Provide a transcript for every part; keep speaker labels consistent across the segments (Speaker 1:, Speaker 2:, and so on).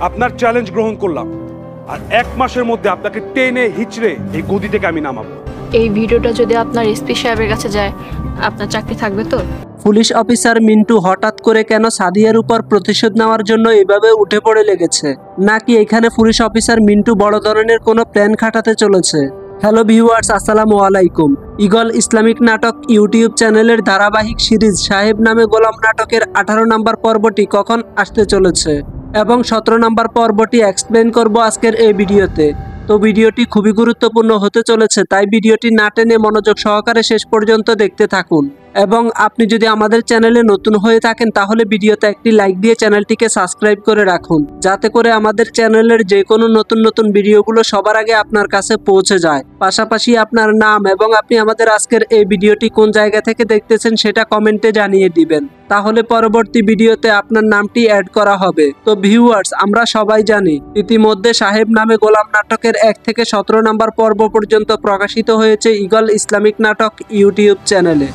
Speaker 1: আপনার চ্যালেঞ্জ গ্রহণ করলাম, আর 1 মাসের মধ্যে আপনাকে টেনে হিচড়ে এই গদি থেকে আমি নামাবো।
Speaker 2: এই ভিডিওটা যদি আপনার এসপি সাহেবের কাছে যায়, আপনার চাকরি থাকবে তো?
Speaker 3: পুলিশ অফিসার মিন্টু হঠাৎ করে কেন সাদিয়ার উপর প্রতিশোধ নেওয়ার জন্য এভাবে উঠে পড়ে লেগেছে? নাকি এখানে পুলিশ অফিসার মিন্টু বড় ধরনের কোনো প্ল্যান খাটাতে চলেছে? হ্যালো ভিউয়ার্স, আসসালামু আলাইকুম। ঈগল ইসলামিক নাটক ইউটিউব চ্যানেলের ধারাবাহিক সিরিজ সাহেব নামে গোলাম নাটকের 18 নম্বর পর্বটি কখন আসতে চলেছে এবং 17 নম্বর পর্বটি এক্সপ্লেন করব আজকের এই ভিডিওতে। তো ভিডিওটি খুবই গুরুত্বপূর্ণ হতে চলেছে, তাই ভিডিওটি না টেনে মনোযোগ সহকারে শেষ পর্যন্ত দেখতে থাকুন। এবং আপনি যদি আমাদের চ্যানেলে নতুন হয়ে থাকেন তাহলে ভিডিওতে একটি লাইক দিয়ে চ্যানেলটিকে সাবস্ক্রাইব করে রাখুন, যাতে করে আমাদের চ্যানেলের যে কোনো নতুন ভিডিওগুলো সবার আগে আপনার কাছে পৌঁছে যায়। পাশাপাশি আপনার নাম এবং আপনি আমাদের আজকের এই ভিডিওটি কোন জায়গা থেকে দেখতেছেন সেটা কমেন্টে জানিয়ে দিবেন, তাহলে পরবর্তী ভিডিওতে আপনার নামটি অ্যাড করা হবে। তো ভিউয়ার্স, আমরা সবাই জানি ইতিমধ্যে সাহেব নামে গোলাম নাটকের 1 থেকে 17 নম্বর পর্ব পর্যন্ত প্রকাশিত হয়েছে ঈগল ইসলামিক নাটক ইউটিউব চ্যানেলে।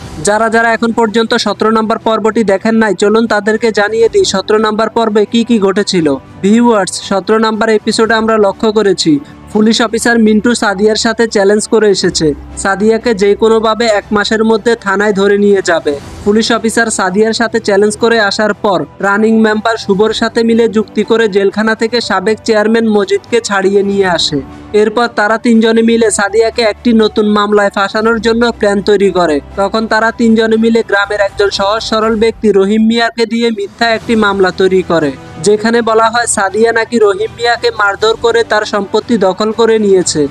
Speaker 3: যারা এখন পর্যন্ত 17 নম্বর পর্বটি দেখেন নাই, চলুন তাদেরকে জানিয়ে দিই 17 নম্বর পর্বে কি ঘটেছিল। ভিউয়ার্স, 17 নম্বর এপিসোডে আমরা লক্ষ্য করেছি পুলিশ অফিসার মিন্টু সাদিয়ার সাথে চ্যালেঞ্জ করে এসেছে সাদিয়াকে যে কোনোভাবে 1 মাসের মধ্যে থানায় ধরে নিয়ে যাবে। পুলিশ অফিসার সাদিয়ার সাথে চ্যালেঞ্জ করে আসার পর রানিং মেম্বার শুভর সাথে মিলে যুক্তি করে জেলখানা থেকে সাবেক চেয়ারম্যান মজিদকে ছাড়িয়ে নিয়ে আসে। এরপর তারা 3 জনে মিলে সাদিয়াকে একটি নতুন মামলায় ফাঁসানোর জন্য প্ল্যান তৈরি করে। তখন তারা 3 জনে মিলে গ্রামের একজন সহজ সরল ব্যক্তি রহিম মিয়াকে দিয়ে মিথ্যা একটি মামলা তৈরি করে, যেখানে বলা হয় সাদিয়া নাকি রহিম মিয়াকে মারধর করে তার সম্পত্তি দখল করে নিয়েছে।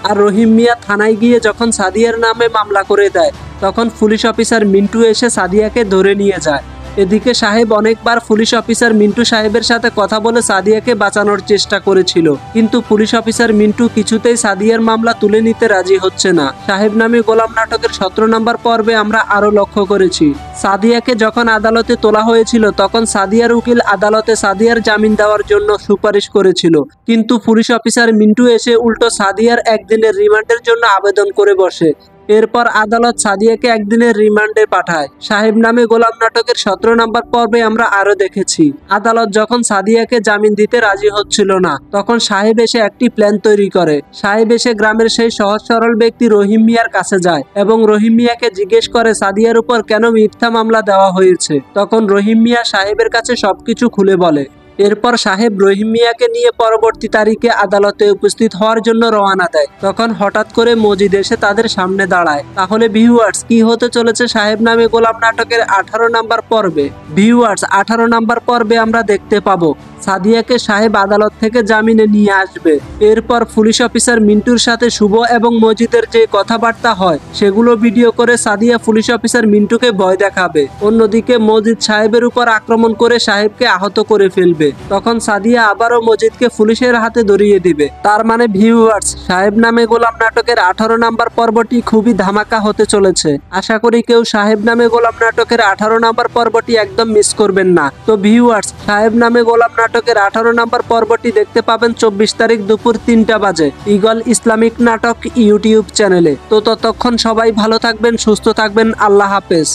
Speaker 3: আর রহিম মিয়া থানায় গিয়ে যখন সাদিয়ার নামে মামলা করে দেয়, তখন পুলিশ অফিসার মিন্টু এসে সাদিয়াকে ধরে নিয়ে যায়। এদিকে সাহেব অনেকবার পুলিশ অফিসার মিন্টু সাহেবের সাথে কথা বলে সাদিয়াকে বাঁচানোর চেষ্টা করেছিল, কিন্তু পুলিশ অফিসার মিন্টু কিছুতেই সাদিয়ার মামলা তুলে নিতে রাজি হচ্ছে না। সাহেব নামে গোলাম নাটকের 17 নম্বর পর্বে আমরা আরো লক্ষ্য করেছি সাদিয়াকে যখন আদালতে তোলা হয়েছিল তখন সাদিয়ার উকিল আদালতে সাদিয়ার জামিন দেওয়ার জন্য সুপারিশ করেছিল, কিন্তু পুলিশ অফিসার মিন্টু এসে উল্টো সাদিয়ার 1 দিনের রিমান্ডের জন্য আবেদন করে বসে। এরপর আদালত সাদিয়াকে 1 দিনের রিমান্ডে পাঠায়। সাহেব নামে গোলাম নাটকের 17 নম্বর পর্বে আমরা আরো দেখেছি আদালত যখন সাদিয়াকে জামিন দিতে রাজি হচ্ছিল না, তখন সাহেব এসে একটি প্ল্যান তৈরি করে। সাহেব এসে গ্রামের সেই সহজ সরল ব্যক্তি রহিম মিয়ার কাছে যায় এবং রহিম মিয়াকে জিজ্ঞেস করে সাদিয়ার উপর কেন মিথ্যা মামলা দেওয়া হয়েছে। তখন রহিম মিয়া সাহেবের কাছে সবকিছু খুলে বলে। এরপর সাহেব রহিম মিয়াকে নিয়ে পরবর্তী তারিখে আদালতে উপস্থিত হওয়ার জন্য রওনা দেয়। তখন হঠাৎ করে মজিদ এসে তাদের সামনে দাঁড়ায়। তাহলে ভিউয়ার্স, কি হতে চলেছে সাহেব নামে গোলাম নাটকের 18 নম্বর পর্বে? ভিউয়ার্স, 18 নম্বর পর্বে আমরা দেখতে পাবো সাদিয়াকে সাহেব আদালত থেকে জামিনে নিয়ে আসবে। এরপর পুলিশ অফিসার মিন্টুর সাথে শুভ এবং মজিদের যে কথাবার্তা হয় সেগুলো ভিডিও করে সাদিয়া পুলিশ অফিসার মিন্টুকে ভয় দেখাবে। অন্যদিকে মজিদ সাহেবের উপর আক্রমণ করে সাহেবকে আহত করে ফেলবে। তখন সাদিয়া আবারও মজিদকে পুলিশের হাতে ধরিয়ে দিবে। তার মানে ভিউয়ার্স, সাহেব নামে গোলাম নাটকের 18 নম্বর পর্বটি খুবই ধামাকা হতে চলেছে। আশা করি কেউ সাহেব নামে গোলাম নাটকের 18 নম্বর পর্বটি একদম মিস করবেন না। তো ভিউয়ার্স, সাহেব নামে গোলাম নাটকের 18 নম্বর পর্বটি দেখতে পাবেন 24 তারিখ দুপুর 3টা বাজে ঈগল ইসলামিক নাটক ইউটিউব চ্যানেলে। তো ততক্ষণ সবাই ভালো থাকবেন, সুস্থ থাকবেন। আল্লাহ হাফেজ।